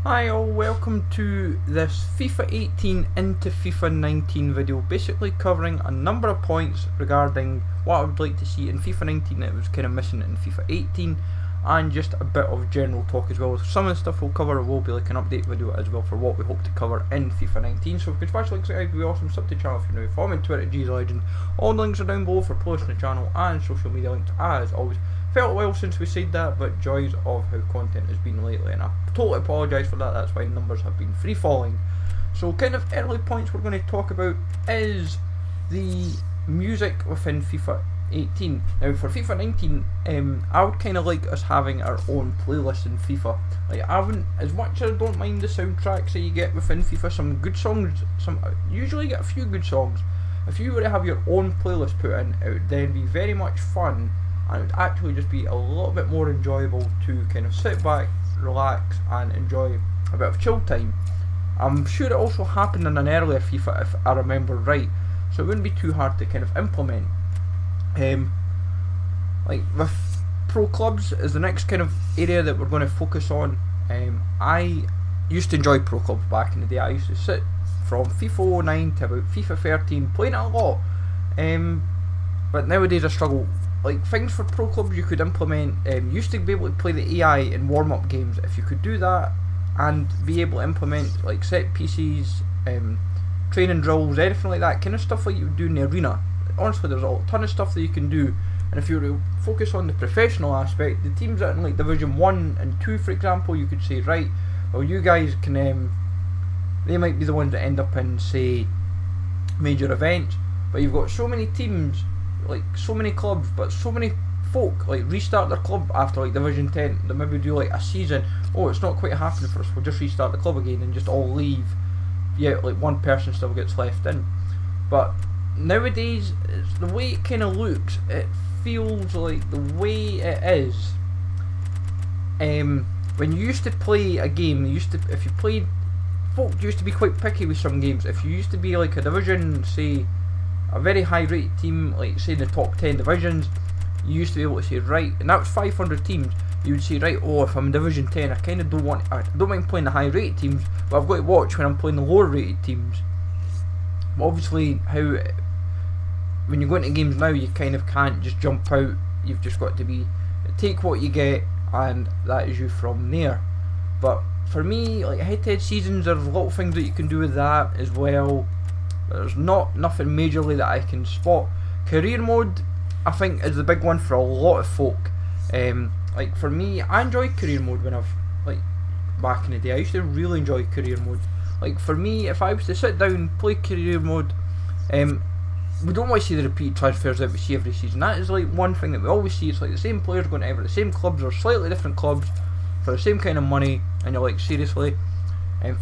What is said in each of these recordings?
Hi all, welcome to this FIFA 18 into FIFA 19 video, basically covering a number of points regarding what I would like to see in FIFA 19 that was kind of missing in FIFA 18, and just a bit of general talk as well. Some of the stuff we'll cover will be like an update video as well for what we hope to cover in FIFA 19. So if you could smash the links, it would be awesome. Sub to the channel if you're new. Follow me on Twitter at GZLegend. All the links are down below for posting the channel and social media links as always. Felt a while since we said that, but joys of how content has been lately, and I totally apologise for that. That's why numbers have been free falling. So kind of early points we're going to talk about is the music within FIFA 18. Now for FIFA 19, I would kind of like us having our own playlist in FIFA. Like, I wouldn't, as much as I don't mind the soundtracks that you get within FIFA, some good songs, you usually get a few good songs. If you were to have your own playlist put in, it would then be very much fun, and it would actually just be a little bit more enjoyable to kind of sit back, relax and enjoy a bit of chill time. I'm sure it also happened in an earlier FIFA if I remember right, so it wouldn't be too hard to kind of implement. Like with pro clubs is the next kind of area that we're going to focus on. I used to enjoy pro clubs back in the day. I used to sit from FIFA 09 to about FIFA 13 playing it a lot, but nowadays I struggle. Like, things for pro clubs you could implement, used to be able to play the AI in warm-up games. If you could do that and be able to implement like set pieces, training drills, anything like that, kind of stuff like you would do in the arena. Honestly, there's a ton of stuff that you can do, and if you were to focus on the professional aspect, the teams that are in like Division 1 and 2 for example, you could say, right, well you guys can, they might be the ones that end up in say major events, but you've got so many teams, like so many clubs, but so many folk like restart their club after like Division 10. They maybe do like a season, oh it's not quite happening for us, we'll just restart the club again and just all leave. Yeah, like one person still gets left in. But nowadays, it's the way it kind of looks, it feels like the way it is. When you used to play a game, if you played, folk used to be quite picky with some games. If you used to be like a division, say a very high rated team, like say in the top 10 divisions, you used to be able to say, right, and that was 500 teams, you would say, right, oh if I'm in Division 10 I kind of don't mind playing the high rated teams, but I've got to watch when I'm playing the lower rated teams. But obviously when you go into games now, you kind of can't just jump out, you've just got to take what you get, and that is you from there. But for me, like head-to-head seasons, there's a lot of things that you can do with that as well. There's nothing majorly that I can spot. Career mode, I think, is the big one for a lot of folk. Like for me, I enjoyed career mode when like back in the day. I used to really enjoy career mode. Like for me, if I was to sit down and play career mode, we don't want to see the repeat transfers that we see every season. That is like one thing that we always see. It's like the same players going to ever the same clubs or slightly different clubs for the same kind of money, and you're like, seriously.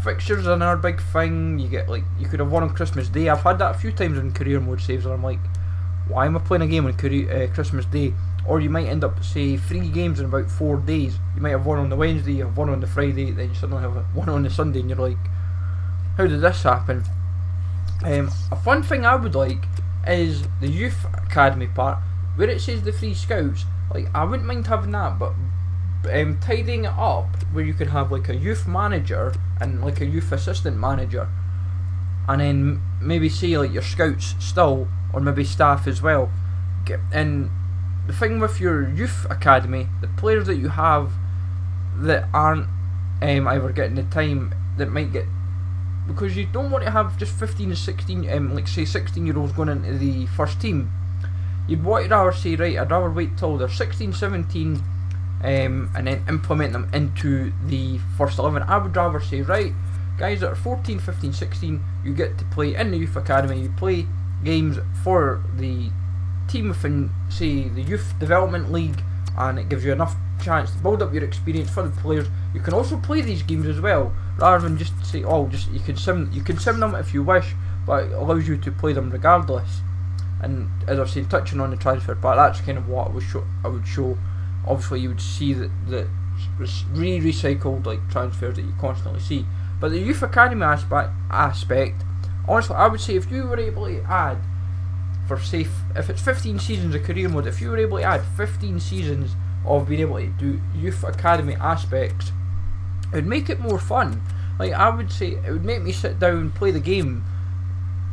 Fixtures are another big thing. You get like, you could have won on Christmas Day. I've had that a few times in career mode saves where I'm like, why am I playing a game on Christmas Day? Or you might end up say 3 games in about 4 days. You might have one on the Wednesday, you have one on the Friday, then you suddenly have one on the Sunday, and you're like, how did this happen? A fun thing I would like is the youth academy part, where it says the free scouts. Like, I wouldn't mind having that, but tidying it up where you could have like a youth manager and like a youth assistant manager, and then maybe say like your scouts still, or maybe staff as well. And the thing with your youth academy, the players that you have that aren't either getting the time, that might get, because you don't want to have just 15 and 16 like say 16-year-olds going into the first team. You'd want to rather say, right, I'd rather wait till they're 16, 17 and then implement them into the first 11. I would rather say, right, guys that are 14, 15, 16, you get to play in the youth academy, you play games for the team within say the youth development league, and it gives you enough chance to build up your experience for the players. You can also play these games as well, rather than just say, oh, just you can sim them if you wish, but it allows you to play them regardless. And as I've said, touching on the transfer part, that's kind of what I would show. Obviously you would see the recycled like transfers that you constantly see, but the youth academy aspect, honestly I would say if you were able to add, for say if it's 15 seasons of career mode, if you were able to add 15 seasons of being able to do youth academy aspects it would make it more fun. Like, I would say it would make me sit down and play the game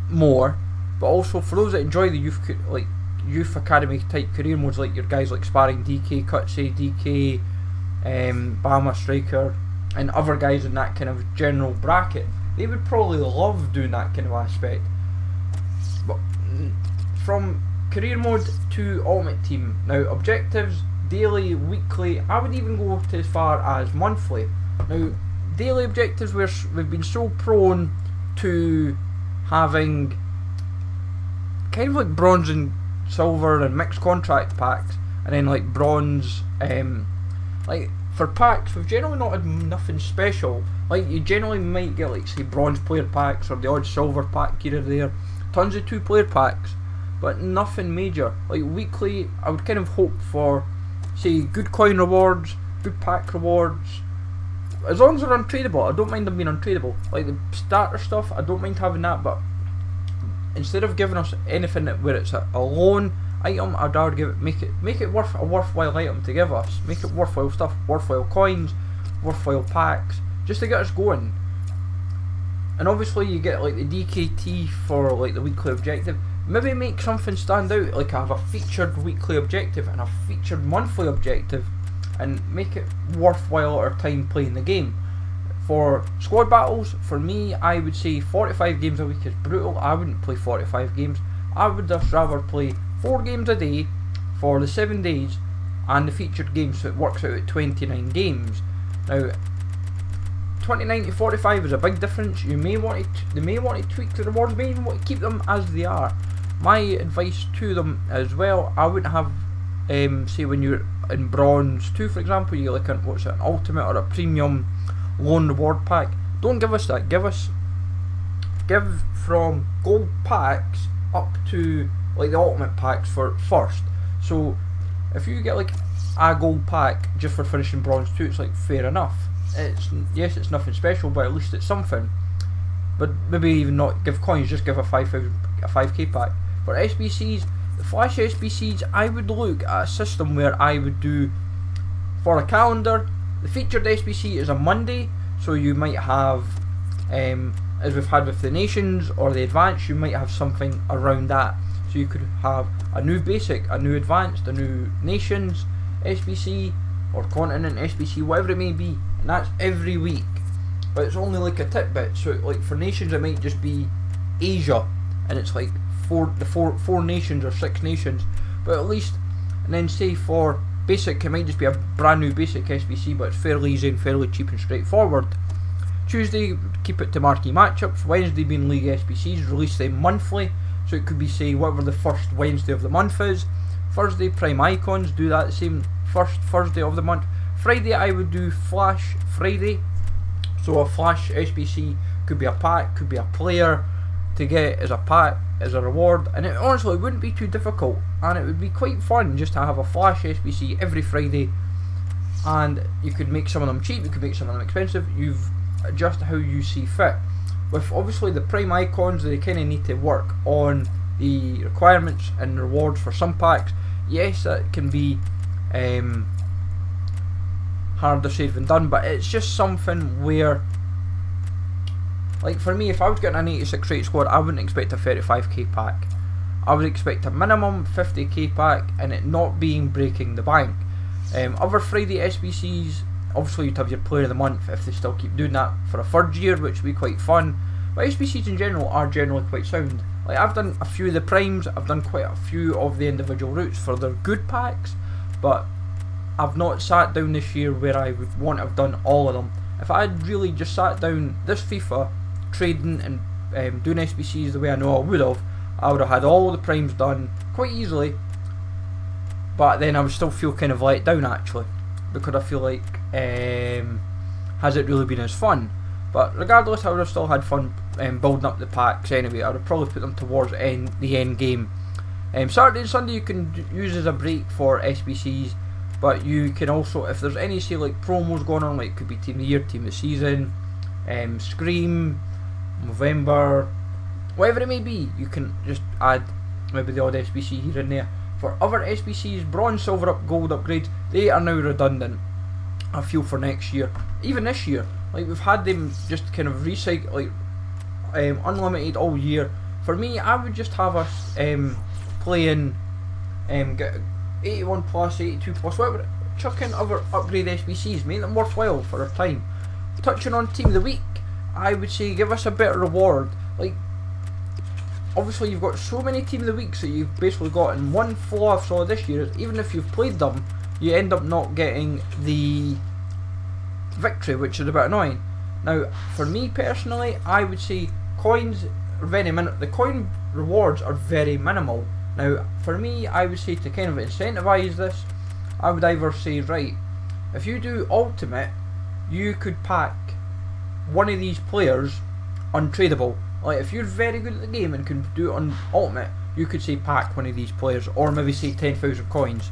more, but also for those that enjoy the youth academy type career modes, like your guys like Sparring, DK, Cutsy, DK, Bama Striker, and other guys in that kind of general bracket, they would probably love doing that kind of aspect. But from career mode to Ultimate Team, now objectives, daily, weekly, I would even go to as far as monthly. Now, daily objectives, we've been so prone to having kind of like bronze and silver and mixed contract packs, and then like bronze, like for packs we've generally not had nothing special. Like, you generally might get like, say, bronze player packs or the odd silver pack here or there, tons of 2-player packs, but nothing major. Like weekly, I would kind of hope for, say, good coin rewards, good pack rewards, as long as they're untradeable. I don't mind them being untradeable. Like the starter stuff, I don't mind having that, but instead of giving us anything where it's a loan item, I'd rather give it, make it worth a worthwhile item to give us. Make it worthwhile stuff, worthwhile coins, worthwhile packs, just to get us going. And obviously you get like the DKT for like the weekly objective. Maybe make something stand out, like I have a featured weekly objective and a featured monthly objective, and make it worthwhile our time playing the game. For squad battles, for me, I would say 45 games a week is brutal. I wouldn't play 45 games. I would just rather play 4 games a day for the 7 days and the featured games, so it works out at 29 games. Now, 29 to 45 is a big difference. They may want to tweak the rewards, may even want to keep them as they are. My advice to them as well, I wouldn't have, say when you're in bronze 2 for example, you look at what's it, an ultimate or a premium loan reward pack. Don't give us that. Give from gold packs up to like the ultimate packs for first. So if you get like a gold pack just for finishing bronze 2, it's like fair enough. Yes, it's nothing special, but at least it's something. But maybe even not give coins, just give a 5k pack. For SBCs, the flash SBCs, I would look at a system where I would do, for a calendar, the featured SBC is a Monday, so you might have, as we've had with the Nations or the Advanced, you might have something around that. So you could have a new Basic, a new Advanced, a new Nations SBC, or Continent SBC, whatever it may be, and that's every week. But it's only like a tidbit, so like for Nations it might just be Asia, and it's like four nations or 6 nations, but at least, and then say for Basic it might just be a brand new Basic SBC, but it's fairly easy and fairly cheap and straightforward. Tuesday, keep it to marquee matchups. Wednesday being League SBCs, release them monthly, so it could be, say, whatever the first Wednesday of the month is. Thursday, Prime Icons, do that the same first Thursday of the month. Friday I would do Flash Friday, so a Flash SBC could be a pack, could be a player to get as a pack, as a reward, and it honestly wouldn't be too difficult, and it would be quite fun just to have a Flash SBC every Friday. And you could make some of them cheap, you could make some of them expensive, you've adjust how you see fit. With obviously the Prime Icons, they kind of need to work on the requirements and rewards for some packs. Yes, that can be harder said than done, but it's just something where, like for me, if I was getting an 86 rate squad, I wouldn't expect a 35k pack. I would expect a minimum 50k pack, and it not being breaking the bank. Other Friday SBCs, obviously you'd have your player of the month if they still keep doing that for a 3rd year, which would be quite fun. But SBCs in general are generally quite sound. Like, I've done a few of the primes, I've done quite a few of the individual routes for their good packs, but I've not sat down this year where I would want to have done all of them. If I had really just sat down this FIFA, trading and doing SBCs the way I know I would have had all the primes done quite easily, but then I would still feel kind of let down actually, because I feel like, has it really been as fun? But regardless, I would have still had fun building up the packs anyway. I would probably put them towards the end game. Saturday and Sunday you can use as a break for SBCs, but you can also, if there's any, say, like promos going on, like it could be Team of the Year, Team of the Season, Scream, November, whatever it may be, you can just add maybe the odd SBC here and there. For other SBCs, bronze, silver, gold upgrades, they are now redundant. I feel for next year, even this year, like we've had them just kind of recycle, like unlimited all year. For me, I would just have us playing get 81 plus, 82 plus, whatever, chuck in other upgrade SBCs, make them worthwhile for our time. Touching on Team of the Week, I would say give us a better reward. Like, obviously you've got so many Team of the Weeks that you've basically got, and one flaw I saw this year is even if you've played them, you end up not getting the victory, which is a bit annoying. Now, for me personally, I would say coins are very the coin rewards are very minimal. Now, for me, I would say to kind of incentivise this, I would either say, right, if you do Ultimate, you could pack one of these players untradeable. Like, if you're very good at the game and can do it on Ultimate, you could say pack one of these players, or maybe say 10,000 coins.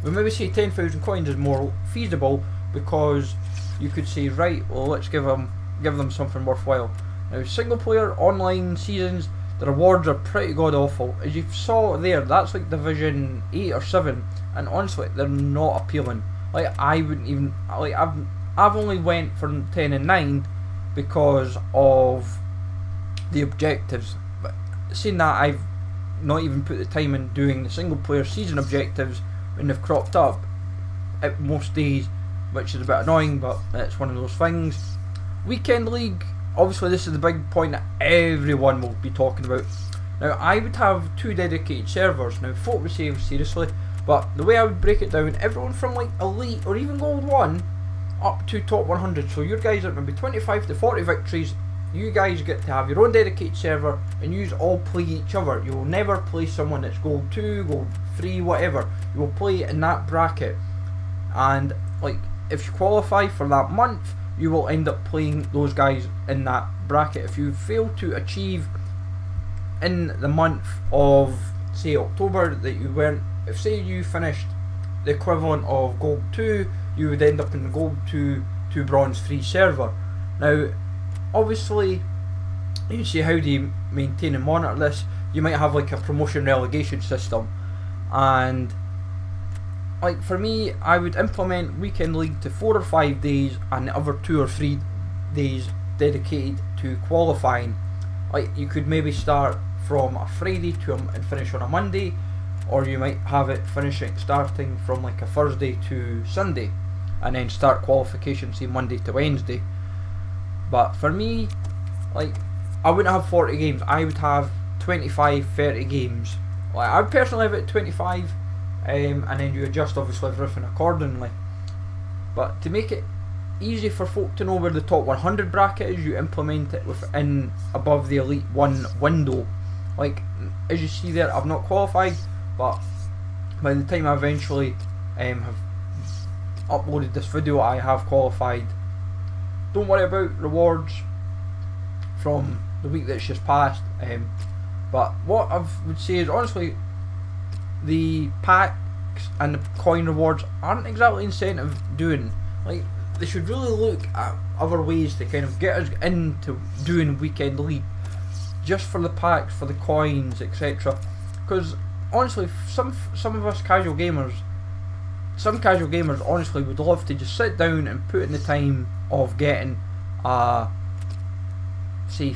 We maybe say 10,000 coins is more feasible, because you could say, right, well, let's give them something worthwhile. Now, single player online seasons, the rewards are pretty god awful. As you saw there, that's like Division 8 or 7, and honestly, they're not appealing. Like, I wouldn't even, like, I've only went for 10 and 9 because of the objectives. But saying that, I've not even put the time in doing the single player season objectives when they've cropped up at most days, which is a bit annoying, but it's one of those things. Weekend League, obviously this is the big point that everyone will be talking about. Now, I would have 2 dedicated servers. Now, folk would say seriously, but the way I would break it down, everyone from like Elite or even Gold 1 up to top 100, so your guys at maybe 25 to 40 victories, you guys get to have your own dedicated server, and you all play each other. You will never play someone that's Gold 2, Gold 3, whatever. You will play in that bracket, and like, if you qualify for that month, you will end up playing those guys in that bracket. If you fail to achieve in the month of, say, October, that you weren't, if say you finished the equivalent of Gold 2, you would end up in the Gold 2 to Bronze 3 server. Now, obviously, you see, how do you maintain and monitor this? You might have like a promotion relegation system, and like for me, I would implement Weekend League to 4 or 5 days, and the other 2 or 3 days dedicated to qualifying. Like, you could maybe start from a Friday and finish on a Monday, or you might have it starting from like a Thursday to Sunday, and then start qualification, say, Monday to Wednesday. But for me, like, I wouldn't have 40 games, I would have 25, 30 games. Like, I would personally have it at 25, and then you adjust obviously everything accordingly. But to make it easy for folk to know where the top 100 bracket is, you implement it within above the Elite 1 window. Like, as you see there, I've not qualified, but by the time I eventually have uploaded this video, I have qualified. Don't worry about rewards from the week that's just passed, but what I would say is, honestly, the packs and the coin rewards aren't exactly incentive doing. Like, they should really look at other ways to kind of get us into doing Weekend League, just for the packs, for the coins, etc. Because honestly, some of us casual gamers, honestly would love to just sit down and put in the time of getting say,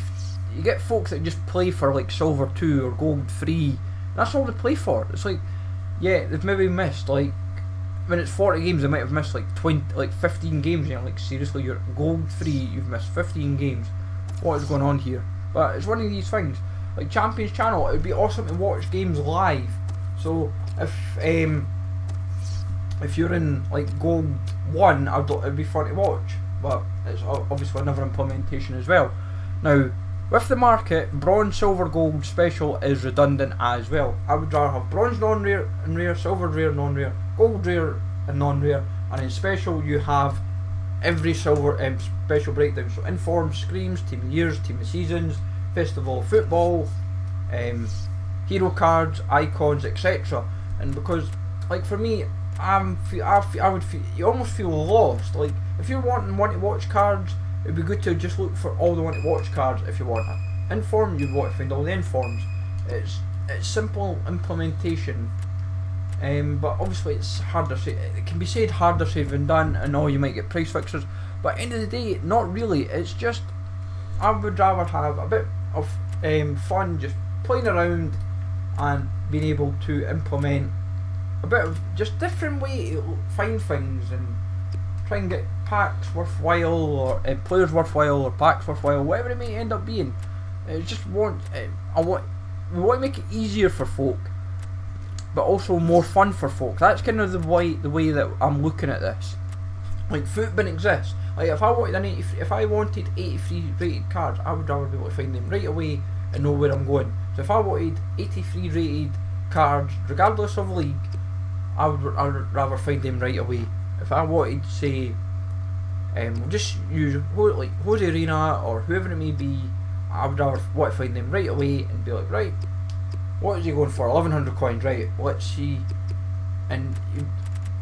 you get folks that just play for like Silver 2 or Gold 3. That's all they play for. It's like, yeah, they've maybe missed, like, when it's 40 games, they might have missed like 15 games. And you're like, seriously, you're Gold 3, you've missed 15 games. What is going on here? But it's one of these things. Like Champions Channel, it would be awesome to watch games live. So if you're in like Gold 1, it'd be fun to watch. But it's obviously another implementation as well. Now, with the market, Bronze, Silver, Gold Special is redundant as well. I would rather have Bronze non-rare and rare, Silver rare, non-rare, Gold rare and non-rare, and in Special you have every Silver special breakdown. So Informed, Screams, Team of Years, Team of Seasons, Festival of Football, hero cards, icons, etc. And because, like, for me, I would feel, you almost feel lost. Like, if you're wanting want to watch cards, it'd be good to just look for all the want to watch cards. If you want Inform, you'd want to find all the Informs. It's simple implementation. But obviously it's harder. It can be said harder said than done, and you might get price fixtures. But at the end of the day, not really. It's just I would rather have a bit of fun just playing around and being able to implement a bit of just different way to find things and try and get packs worthwhile, or players worthwhile, or packs worthwhile, whatever it may end up being. We want to make it easier for folk, but also more fun for folk. That's kind of the way that I'm looking at this. Like, FUT didn't exist. Like, if I wanted 83 rated cards, I would rather be able to find them right away and know where I'm going. So if I wanted 83 rated cards, regardless of league, I would rather find them right away. If I wanted, say, just use like Jose Arena or whoever it may be, I would rather want to find them right away and be like, right, what is he going for? 1100 coins, right? Let's see. And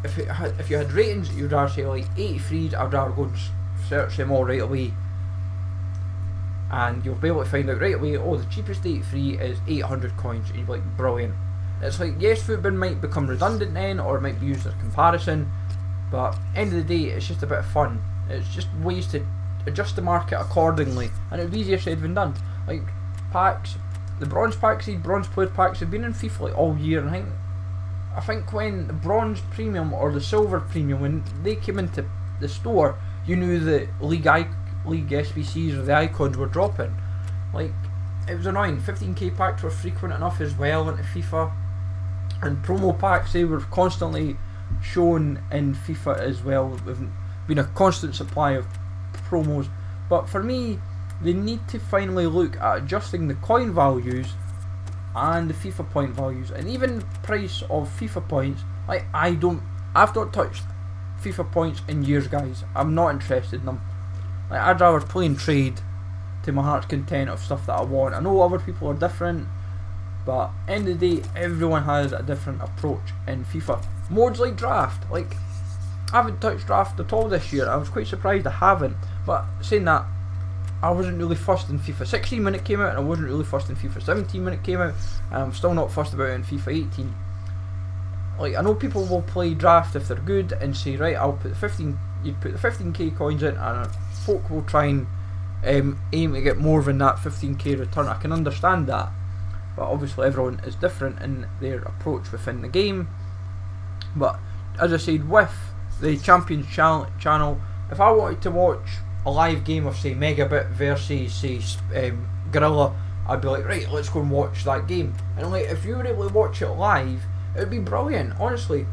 if you had ratings, you'd rather say like 83s. I'd rather go and search them all right away, and you'll be able to find out right away. Oh, the cheapest 83 is 800 coins. And you'd be like, brilliant. It's like, yes, FUT might become redundant then, or it might be used as a comparison, but end of the day, it's just a bit of fun. It's just ways to adjust the market accordingly, and it'd be easier said than done. Like packs, the bronze packs, these bronze players packs have been in FIFA like all year, and I think when the bronze premium or the silver premium, when they came into the store, you knew that league SBCs or the icons were dropping. Like, it was annoying. 15k packs were frequent enough as well into FIFA, and promo packs, they were constantly shown in FIFA as well. There's been a constant supply of promos, but for me, they need to finally look at adjusting the coin values and the FIFA point values, and even price of FIFA points. Like, I've not touched FIFA points in years, guys. I'm not interested in them. Like, I'd rather play and trade to my heart's content of stuff that I want. I know other people are different, but end of the day, everyone has a different approach in FIFA. Modes like draft, like, I haven't touched draft at all this year. I was quite surprised I haven't, but saying that, I wasn't really fussed in FIFA 16 when it came out, and I wasn't really fussed in FIFA 17 when it came out, and I'm still not fussed about it in FIFA 18. Like, I know people will play draft if they're good and say, right, I'll put you'd put the 15k coins in, and folk will try and aim to get more than that 15k return. I can understand that, but obviously everyone is different in their approach within the game. But as I said, with the Champions channel, if I wanted to watch a live game of, say, Megabit versus, say, Gorilla, I'd be like, right, let's go and watch that game. And like, if you were able to watch it live, it would be brilliant. Honestly,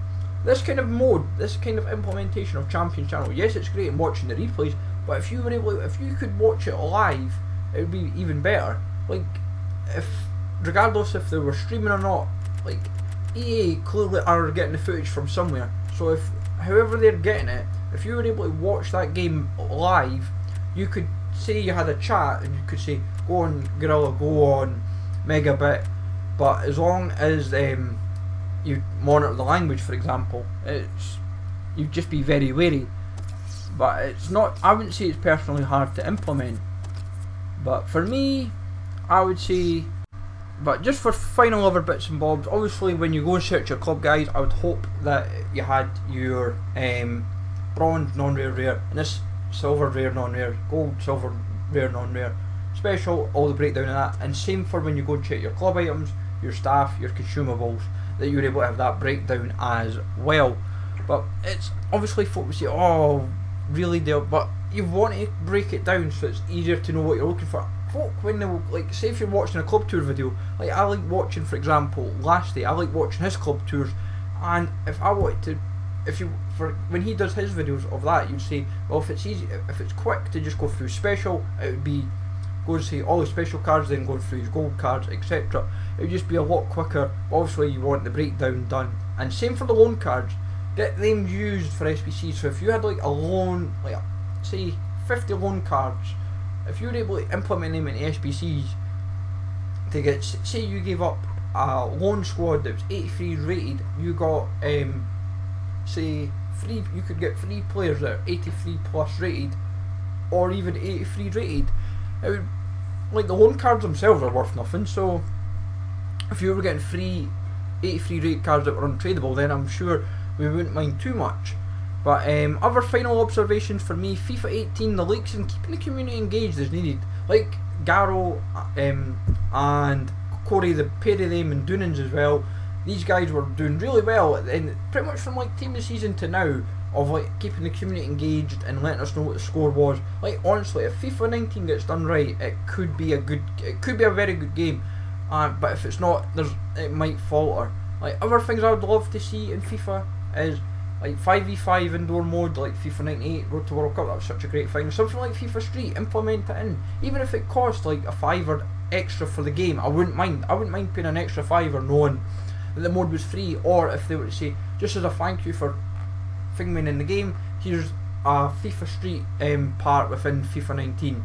this kind of mode, this kind of implementation of Champions channel, yes, it's great in watching the replays, but if you could watch it live, it would be even better. Like, regardless if they were streaming or not, like, EA clearly are getting the footage from somewhere. So if however they're getting it, if you were able to watch that game live, you could say you had a chat and you could say, go on Gorilla, go on Megabit, but as long as you monitor the language, for example, you'd just be very wary. But it's not, I wouldn't say it's personally hard to implement, but for me, I would say. But just for final other bits and bobs, obviously when you go and search your club, guys, I would hope that you had your bronze, non-rare, rare, and this silver, rare, non-rare, gold, silver, rare, non-rare, special, all the breakdown of that, and same for when you go and check your club items, your staff, your consumables, that you're able to have that breakdown as well. But it's obviously folk would say, oh, really, but you want to break it down so it's easier to know what you're looking for. Folk, when they, like, say if you're watching a club tour video, like I like watching, for example, Lasty, I like watching his club tours, and if I wanted to, when he does his videos of that, you'd say, well, if it's easy, if it's quick to just go through special, it would be go and see all the special cards, then going through his gold cards, etc. It would just be a lot quicker. Obviously, you want the breakdown done, and same for the loan cards. Get them used for SBCs. So if you had like a loan, like say 50 loan cards, if you were able to implement them in SBCs to get, say you gave up a loan squad that was 83 rated, you got say you could get 3 players that are 83 plus rated, or even 83 rated. It would, like, the loan cards themselves are worth nothing, so if you were getting 3 83 rate cards that were untradeable, then I'm sure we wouldn't mind too much. But other final observations for me, FIFA 18, the leaks and keeping the community engaged is needed. Like Garo and Corey, the pair of them, and Doonans as well, these guys were doing really well, and pretty much from like team of the season to now, of like keeping the community engaged and letting us know what the score was. Like honestly, if FIFA 19 gets done right, it could be a very good game. But if it's not, it might falter. Like other things I would love to see in FIFA is like 5v5 indoor mode, like FIFA 98 Road to World Cup. That was such a great thing. Something like FIFA Street, implement it in. Even if it cost like a £5 extra for the game, I wouldn't mind. I wouldn't mind paying an extra £5 knowing that the mode was free. Or if they were to say, just as a thank you for thinging in the game, here's a FIFA Street part within FIFA 19,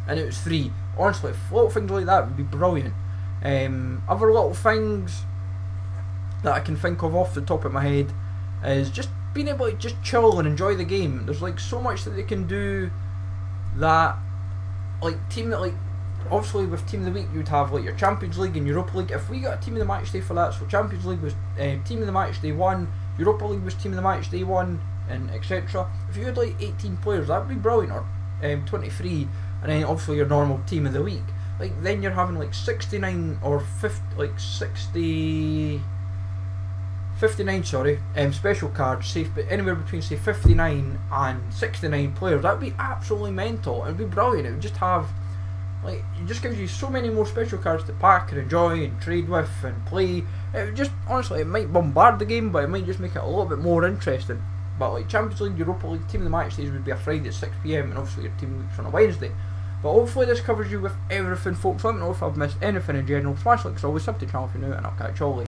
and it was free. Honestly, little things like that would be brilliant. Other little things that I can think of off the top of my head is just being able to just chill and enjoy the game. There's like so much that they can do that, like obviously with Team of the Week you'd have like your Champions League and Europa League. If we got a Team of the Match Day for that, so Champions League was Team of the Match Day 1, Europa League was Team of the Match Day 1, and etc. If you had like 18 players, that would be brilliant, or 23, and then obviously your normal Team of the Week. Like then you're having like 69 or 50, like 59 special cards, say anywhere between say 59 and 69 players. That would be absolutely mental. It would be brilliant. It would just have like, it just gives you so many more special cards to pack and enjoy and trade with and play. It would just, honestly, it might bombard the game, but it might just make it a little bit more interesting. But like Champions League, Europa League, Team of the Match Days would be a Friday at 6 PM, and obviously your Team of the Week's on a Wednesday. But hopefully this covers you with everything, folks. Let me know if I've missed anything in general. Smash like always, sub to the channel if you're new, and I'll catch you all later.